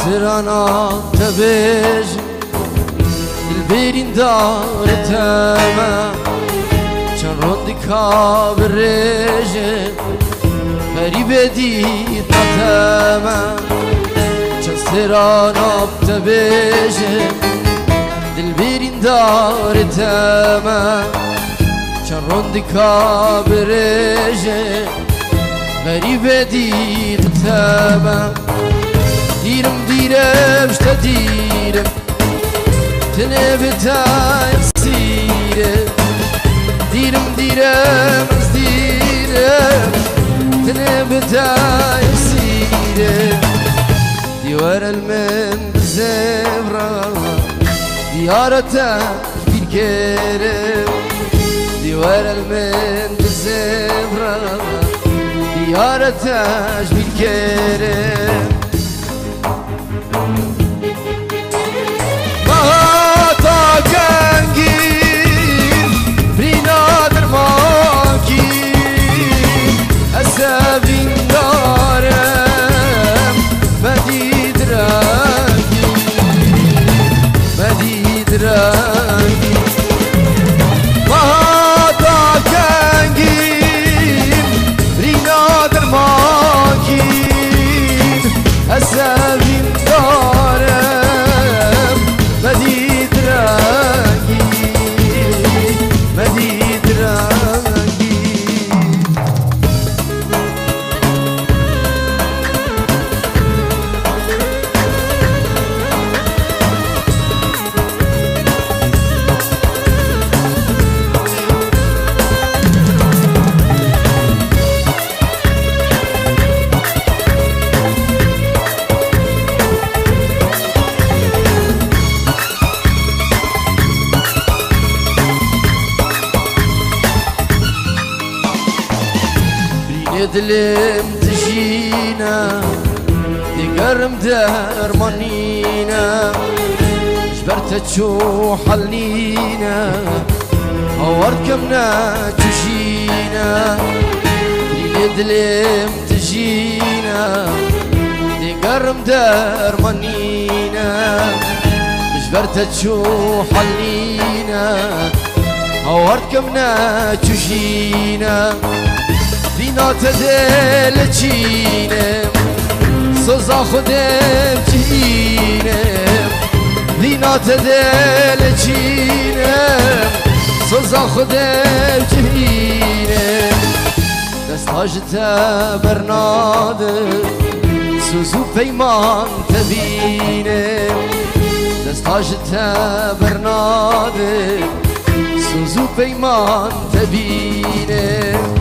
سرانا تبج البيرين دار تمام چون روندی کابرج غریب دید تمام چون سرانا تبج البيرين دار تمام چون روندی کابرج غریب دید تمام دیرم شتا دیرم تنه بتای سیره دیرم از دیرم تنه بتای سیره دیوار المن بزبرا دیارتش bir kere دیوار المن بزبرا دیارتش bir kere دلم تجينا دقرم درمانينا جبرت تشوح حلينا هورد كمنا تجينا دلم تجينا دقرم درمانينا جبرت تشوح حلينا هورد كمنا تجينا بینات دل چینم سوزا خودم چینم بینات دل چینم سوزا خودم چینم دستاش تبرناده سوزو پیمان تبینم دستاش تبرناده سوزو پیمان تبینم